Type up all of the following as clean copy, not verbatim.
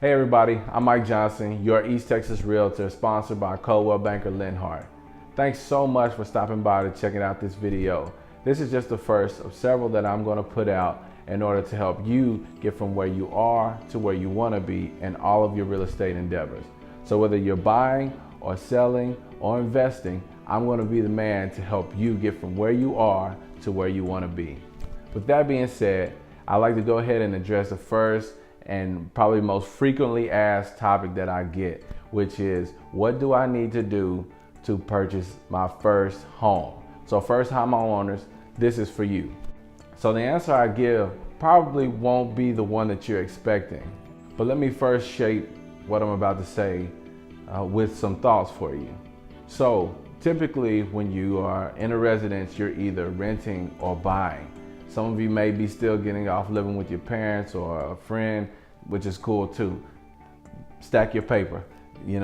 Hey everybody, I'm Mike Johnson, your East Texas Realtor, sponsored by Coldwell Banker Lenhart. Thanks so much for stopping by to checking out this video. This is just the first of several that I'm going to put out in order to help you get from where you are to where you want to be in all of your real estate endeavors. So whether you're buying or selling or investing, I'm going to be the man to help you get from where you are to where you want to be. With that being said, I'd like to go ahead and address the first and probably most frequently asked topic that I get, which is, what do I need to do to purchase my first home? So first time homeowners, this is for you. So the answer I give probably won't be the one that you're expecting, but let me first shape what I'm about to say with some thoughts for you. So typically when you are in a residence, you're either renting or buying. Some of you may be still getting off living with your parents or a friend, which is cool too. Stack your paper,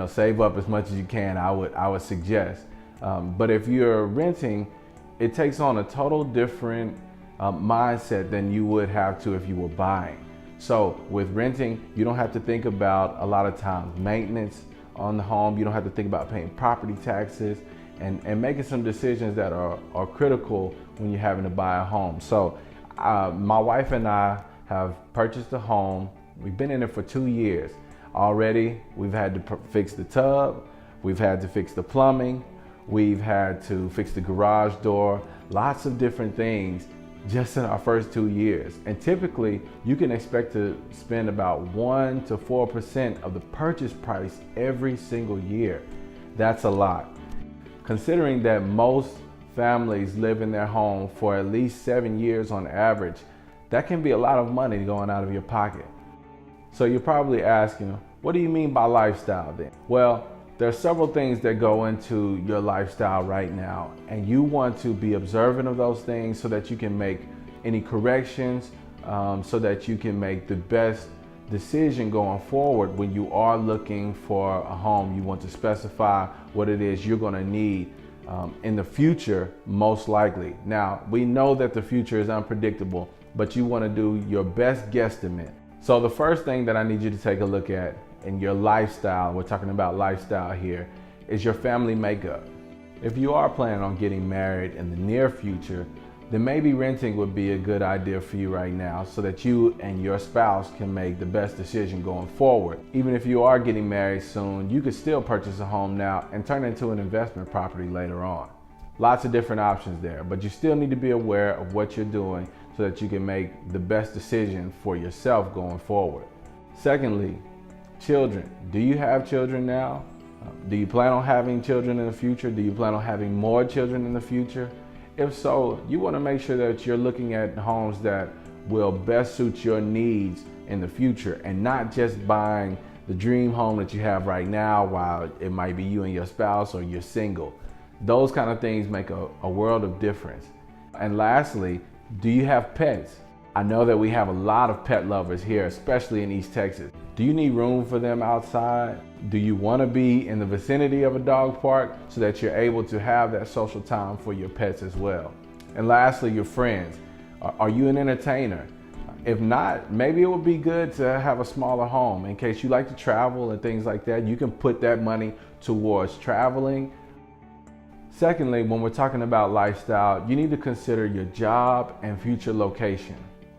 save up as much as you can, I would suggest. But if you're renting, it takes on a total different mindset than you would have to if you were buying. So with renting, you don't have to think about a lot of times maintenance on the home. You don't have to think about paying property taxes and making some decisions that are critical when you're having to buy a home. So my wife and I have purchased a home. We've been in it for 2 years. Already, we've had to fix the tub, we've had to fix the plumbing, we've had to fix the garage door, lots of different things just in our first 2 years. And typically, you can expect to spend about 1 to 4% of the purchase price every single year. That's a lot. Considering that most families live in their home for at least 7 years on average, that can be a lot of money going out of your pocket. So you're probably asking, what do you mean by lifestyle then? Well, there are several things that go into your lifestyle right now, and you want to be observant of those things so that you can make any corrections, so that you can make the best decision going forward when you are looking for a home. You want to specify what it is you're going to need in the future, most likely. Now, we know that the future is unpredictable, but you want to do your best guesstimate. So the first thing that I need you to take a look at in your lifestyle, we're talking about lifestyle here, is your family makeup. If you are planning on getting married in the near future, then maybe renting would be a good idea for you right now so that you and your spouse can make the best decision going forward. Even if you are getting married soon, you could still purchase a home now and turn it into an investment property later on. Lots of different options there, but you still need to be aware of what you're doing so that you can make the best decision for yourself going forward. Secondly, children. Do you have children now? Do you plan on having children in the future? Do you plan on having more children in the future? If so, you want to make sure that you're looking at homes that will best suit your needs in the future and not just buying the dream home that you have right now while it might be you and your spouse or you're single. Those kind of things make a world of difference. And lastly, do you have pets? I know that we have a lot of pet lovers here, especially in East Texas. Do you need room for them outside? Do you want to be in the vicinity of a dog park so that you're able to have that social time for your pets as well? And lastly, your friends. Are you an entertainer? If not, maybe it would be good to have a smaller home in case you like to travel and things like that. You can put that money towards traveling. Secondly, when we're talking about lifestyle, you need to consider your job and future location.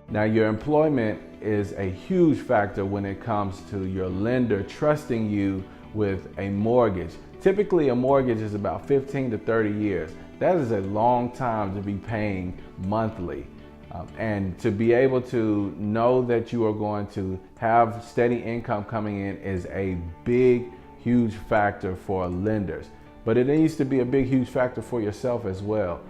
Now, your employment is a huge factor when it comes to your lender trusting you with a mortgage. Typically, a mortgage is about 15 to 30 years. That is a long time to be paying monthly. And to be able to know that you are going to have steady income coming in is a big, huge factor for lenders. But it needs to be a big, huge factor for yourself as well.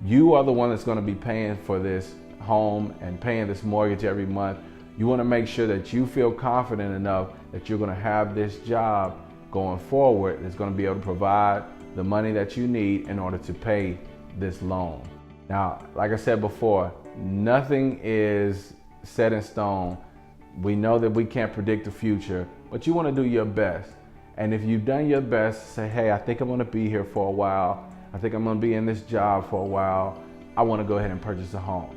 You are the one that's going to be paying for this home and paying this mortgage every month. You want to make sure that you feel confident enough that you're going to have this job going forward that's going to be able to provide the money that you need in order to pay this loan. Now, like I said before, nothing is set in stone. We know that we can't predict the future, but you want to do your best. And if you've done your best, say, hey, I think I'm going to be here for a while. I think I'm going to be in this job for a while. I want to go ahead and purchase a home.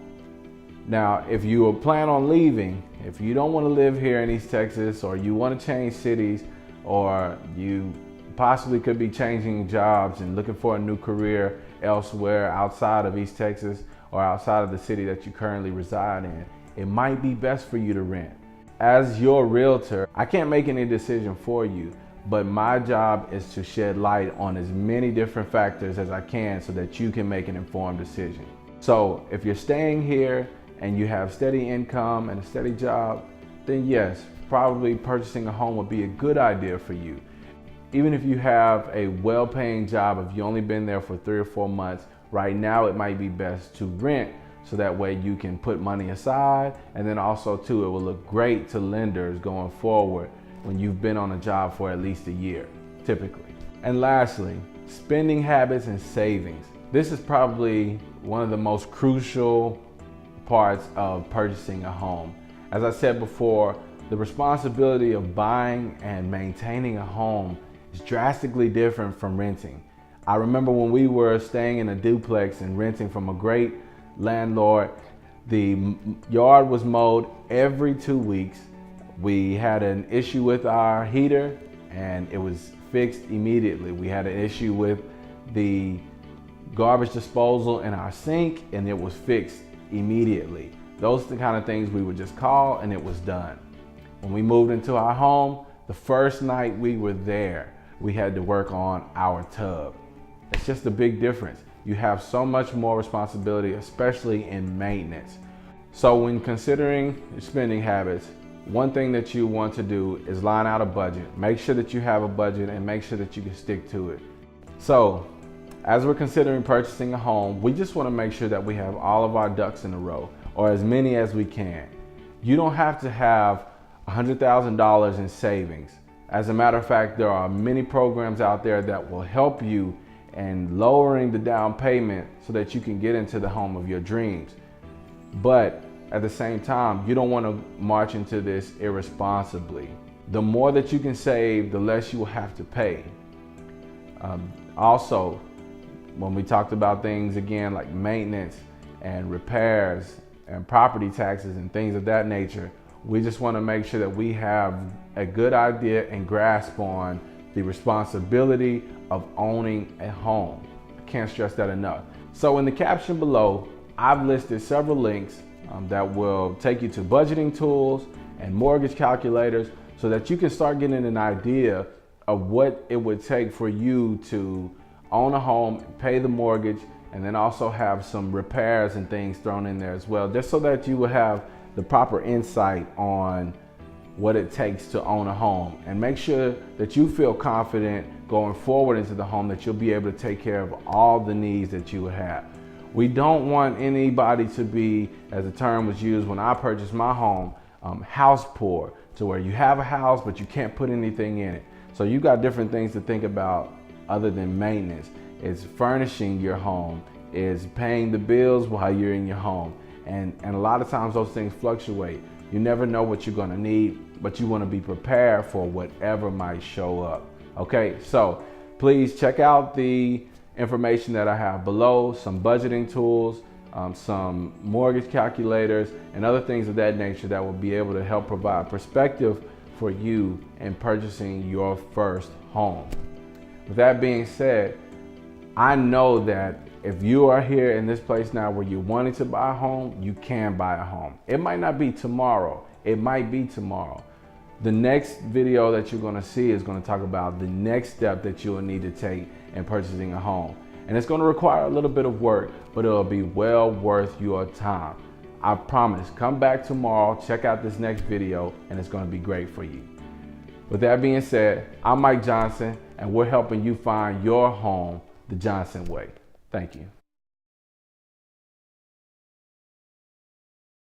Now, if you plan on leaving, if you don't want to live here in East Texas, or you want to change cities, or you possibly could be changing jobs and looking for a new career elsewhere outside of East Texas or outside of the city that you currently reside in, it might be best for you to rent. As your realtor, I can't make any decision for you, but my job is to shed light on as many different factors as I can so that you can make an informed decision. So if you're staying here and you have steady income and a steady job, then yes, probably purchasing a home would be a good idea for you. Even if you have a well-paying job, if you've only been there for 3 or 4 months, right now it might be best to rent, so that way you can put money aside, and then also too, it will look great to lenders going forward when you've been on a job for at least a year, typically. And lastly, spending habits and savings. This is probably one of the most crucial parts of purchasing a home. As I said before, the responsibility of buying and maintaining a home is drastically different from renting. I remember when we were staying in a duplex and renting from a great landlord, the yard was mowed every 2 weeks. We had an issue with our heater and it was fixed immediately. We had an issue with the garbage disposal in our sink and it was fixed immediately. Those are the kind of things we would just call and it was done. When we moved into our home, the first night we were there, we had to work on our tub. It's just a big difference. You have so much more responsibility, especially in maintenance. So when considering your spending habits, one thing that you want to do is line out a budget. Make sure that you have a budget and make sure that you can stick to it. So as we're considering purchasing a home, we just want to make sure that we have all of our ducks in a row, or as many as we can. You don't have to have $100,000 in savings. As a matter of fact, there are many programs out there that will help you in lowering the down payment so that you can get into the home of your dreams. But at the same time, you don't want to march into this irresponsibly. The more that you can save, the less you will have to pay. Also, when we talked about things again like maintenance and repairs and property taxes and things of that nature, we just want to make sure that we have a good idea and grasp on the responsibility of owning a home. I can't stress that enough. So in the caption below, I've listed several links that will take you to budgeting tools and mortgage calculators so that you can start getting an idea of what it would take for you to own a home, pay the mortgage, and then also have some repairs and things thrown in there as well, just so that you will have the proper insight on what it takes to own a home, and make sure that you feel confident going forward into the home that you'll be able to take care of all the needs that you would have. We don't want anybody to be, as the term was used when I purchased my home, house poor, to where you have a house but you can't put anything in it. So you got different things to think about other than maintenance. It's furnishing your home, is paying the bills while you're in your home. And a lot of times those things fluctuate. You never know what you're gonna need, but you wanna be prepared for whatever might show up. Okay, so please check out the information that I have below, some budgeting tools, some mortgage calculators, and other things of that nature that will be able to help provide perspective for you in purchasing your first home. With that being said, I know that if you are here in this place now where you're wanting to buy a home, you can buy a home. It might not be tomorrow. It might be tomorrow. The next video that you're gonna see is gonna talk about the next step that you'll need to take in purchasing a home. And it's gonna require a little bit of work, but it'll be well worth your time. I promise, come back tomorrow, check out this next video, and it's gonna be great for you. With that being said, I'm Mike Johnson, and we're helping you find your home the Johnson way. Thank you.